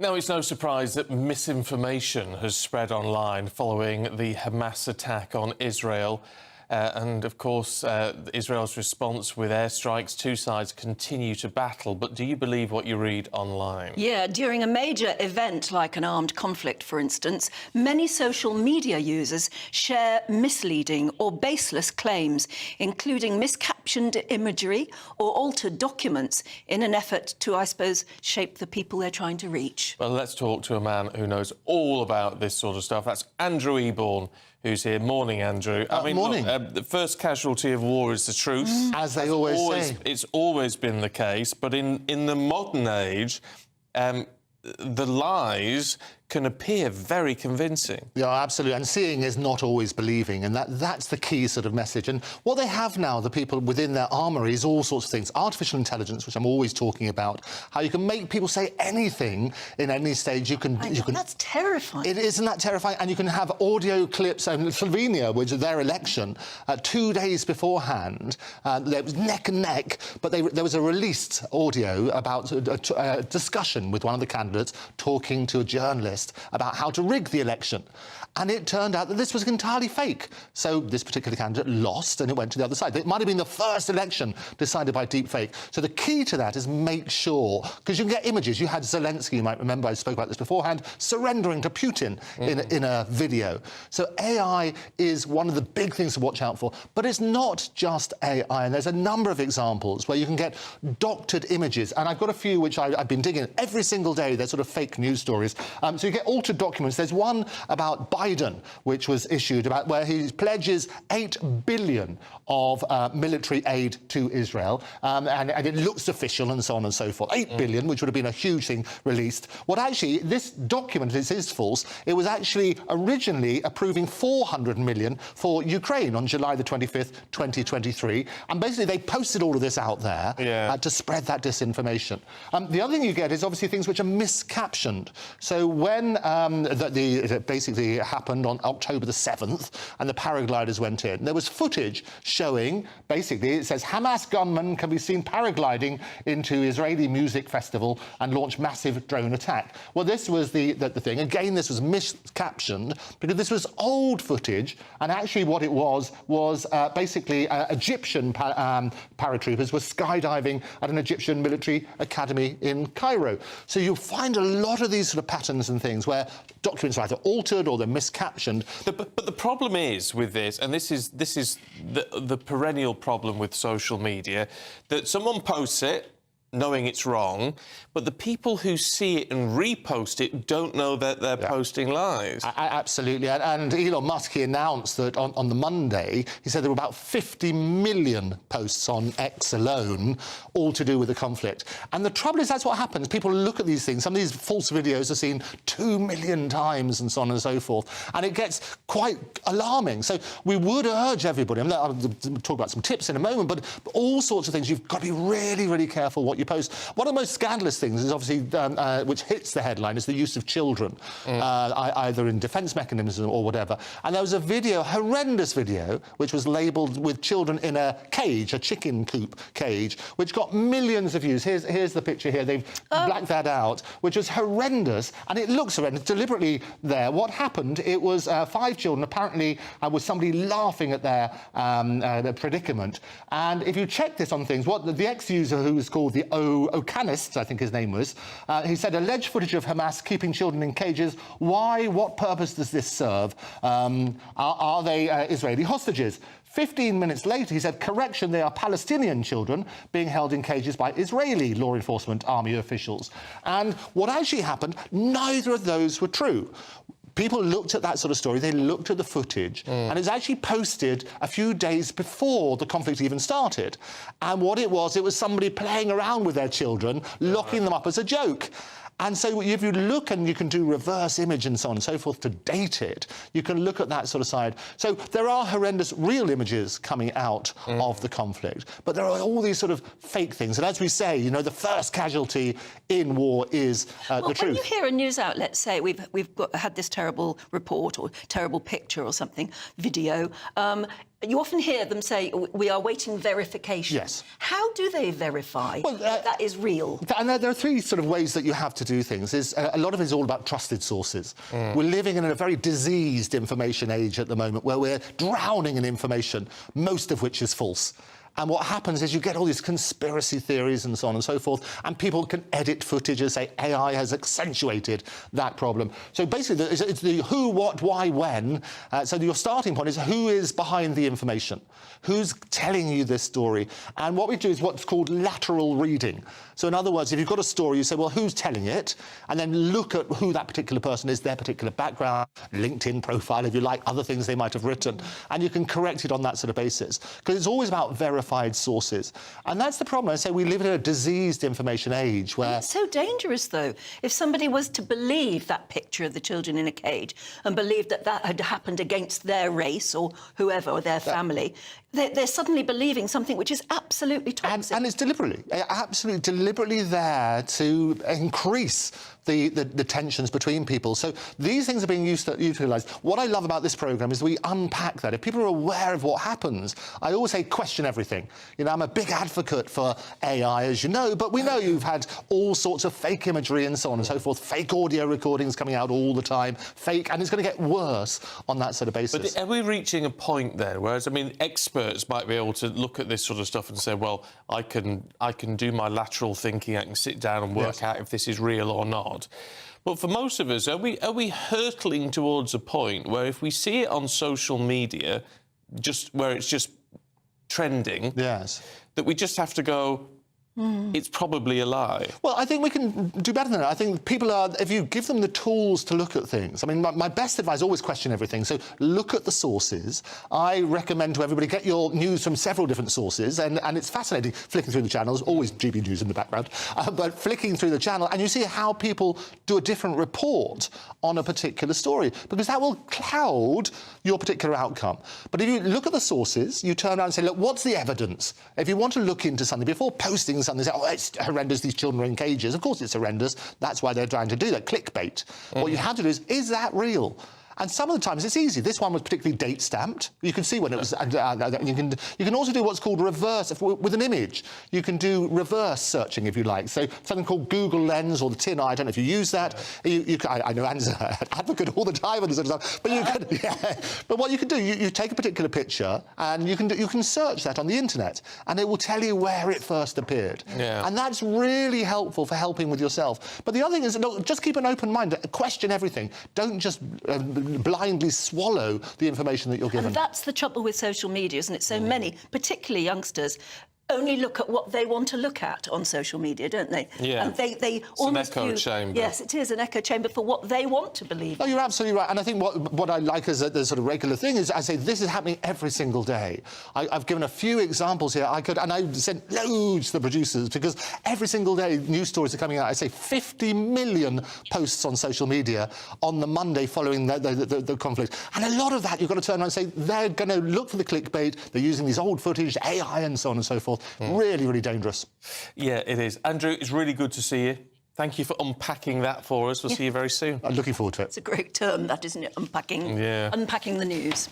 Now, it's no surprise that misinformation has spread online following the Hamas attack on Israel. And, of course, Israel's response with airstrikes. Two sides continue to battle. But do you believe what you read online? Yeah, during a major event like an armed conflict, for instance, many social media users share misleading or baseless claims, including miscaptioned imagery or altered documents in an effort to, I suppose, shape the people they're trying to reach. Well, let's talk to a man who knows all about this sort of stuff. That's Andrew Eborn, who's here. Morning, Andrew. Morning. Look, the first casualty of war is the truth. As they always say. It's always been the case. But in the modern age, the lies can appear very convincing. Yeah, absolutely. And seeing is not always believing, and that's the key sort of message. And what they have now, the people within their armoury, is all sorts of things. Artificial intelligence, which I'm always talking about, how you can make people say anything in any stage. You can. That's terrifying. Isn't that terrifying? And you can have audio clips. Slovenia, which is their election, 2 days beforehand, there was neck and neck, but there was a released audio about a discussion with one of the candidates talking to a journalist about how to rig the election. And it turned out that this was entirely fake. So this particular candidate lost and it went to the other side. It might have been the first election decided by deep fake. So the key to that is make sure, because you can get images. You had Zelensky, you might remember, I spoke about this beforehand, surrendering to Putin in a video. So AI is one of the big things to watch out for. But it's not just AI. And there's a number of examples where you can get doctored images. And I've got a few which I've been digging every single day. They're sort of fake news stories. So you get altered documents. There's one about Biden, which was issued about where he pledges $8 billion of military aid to Israel, and it looks official and so on and so forth. $8 billion, which would have been a huge thing released. What actually, this document is false. It was actually originally approving $400 million for Ukraine on July the 25th, 2023. And basically, they posted all of this out there to spread that disinformation. The other thing you get is obviously things which are miscaptioned. So when it basically happened on October the 7th and the paragliders went in, there was footage showing, basically, it says Hamas gunmen can be seen paragliding into Israeli music festival and launch massive drone attack. Well, this was the thing. Again, this was miscaptioned because this was old footage, and actually what it was basically Egyptian paratroopers were skydiving at an Egyptian military academy in Cairo. So you'll find a lot of these sort of patterns and things where documents are either altered or they're miscaptioned. But the problem is with this, and this is the perennial problem with social media, that someone posts it knowing it's wrong, but the people who see it and repost it don't know that they're posting lies. Absolutely. And Elon Musk, he announced that on the Monday, he said there were about 50 million posts on X alone, all to do with the conflict. And the trouble is that's what happens. People look at these things. Some of these false videos are seen 2 million times and so on and so forth. And it gets quite alarming. So we would urge everybody, I'll talk about some tips in a moment, but all sorts of things, you've got to be really, really careful what you post. One of the most scandalous things is obviously, which hits the headline, is the use of children, either in defence mechanism or whatever. And there was a video, horrendous video, which was labelled with children in a cage, a chicken coop cage, which got millions of views. Here's the picture here. They've blacked that out, which was horrendous, and it looks horrendous, deliberately there. What happened, it was 5 children, apparently with somebody laughing at their predicament. And if you check this on things, what the ex-user who was called the Ocanist, I think his name was, he said, alleged footage of Hamas keeping children in cages. Why? What purpose does this serve? Are they Israeli hostages? 15 minutes later, he said, correction, they are Palestinian children being held in cages by Israeli law enforcement army officials. And what actually happened, neither of those were true. People looked at that sort of story, they looked at the footage, and it's actually posted a few days before the conflict even started. And what it was somebody playing around with their children, locking them up as a joke. And so if you look and you can do reverse image and so on and so forth to date it, you can look at that sort of side. So there are horrendous real images coming out of the conflict, but there are all these sort of fake things. And as we say, you know, the first casualty in war is the truth. When you hear a news outlet say had this terrible report or terrible picture or something, video, You often hear them say, we are waiting verification. Yes. How do they verify that is real? And there are three sort of ways that you have to do things. A lot of it is all about trusted sources. We're living in a very diseased information age at the moment where we're drowning in information, most of which is false. And what happens is you get all these conspiracy theories and so on and so forth, and people can edit footage and say AI has accentuated that problem. So basically, it's the who, what, why, when. So your starting point is who is behind the information? Who's telling you this story? And what we do is what's called lateral reading. So in other words, if you've got a story, you say, well, who's telling it? And then look at who that particular person is, their particular background, LinkedIn profile, if you like, other things they might have written. And you can correct it on that sort of basis. Because it's always about verified sources. And that's the problem. I say we live in a diseased information age where... It's so dangerous, though. If somebody was to believe that picture of the children in a cage and believed that that had happened against their race or whoever, or their family, they're suddenly believing something which is absolutely toxic. And it's deliberately, absolutely deliberately there to increase the tensions between people. So these things are being utilised. What I love about this programme is we unpack that. If people are aware of what happens, I always say question everything. You know, I'm a big advocate for AI, as you know, but we know you've had all sorts of fake imagery and so on and so forth, fake audio recordings coming out all the time, fake, and it's going to get worse on that sort of basis. But are we reaching a point there, whereas, I mean, experts might be able to look at this sort of stuff and say, well, I can do my lateral thinking, I can sit down and work out if this is real or not. But for most of us, are we hurtling towards a point where if we see it on social media, just where it's just trending, that we just have to go, it's probably a lie? Well, I think we can do better than that. I think people are, if you give them the tools to look at things, I mean, my best advice, always question everything. So look at the sources. I recommend to everybody, get your news from several different sources, and it's fascinating, flicking through the channels, always GB News in the background, but flicking through the channel, and you see how people do a different report on a particular story, because that will cloud your particular outcome. But if you look at the sources, you turn around and say, look, what's the evidence? If you want to look into something before posting something, say, oh, it's horrendous, these children are in cages. Of course it's horrendous. That's why they're trying to do that, clickbait. What you have to do is that real? And some of the times it's easy. This one was particularly date stamped. You can see when it was. You can also do what's called reverse with an image. You can do reverse searching if you like. So something called Google Lens or the tin eye. I don't know if you use that. I know Anne's an advocate all the time on this sort of stuff. But you can, But what you can do, you take a particular picture and you can search that on the internet, and it will tell you where it first appeared. And that's really helpful for helping with yourself. But the other thing is, look, just keep an open mind. Question everything. Don't just blindly swallow the information that you're given. And that's the trouble with social media, isn't it? So many, particularly youngsters, only look at what they want to look at on social media, don't they? Yeah. And they it's almost an echo chamber. Yes, it is an echo chamber for what they want to believe. Oh, you're absolutely right. And I think what I like as the sort of regular thing is I say this is happening every single day. I've given a few examples here. And I sent loads to the producers because every single day news stories are coming out. I say 50 million posts on social media on the Monday following the conflict. And a lot of that you've got to turn around and say they're going to look for the clickbait. They're using these old footage, AI and so on and so forth. Really, really dangerous. Yeah, it is. Andrew, it's really good to see you. Thank you for unpacking that for us. We'll see you very soon. I'm looking forward to it. It's a great term, that, isn't it? Unpacking. Yeah. Unpacking the news.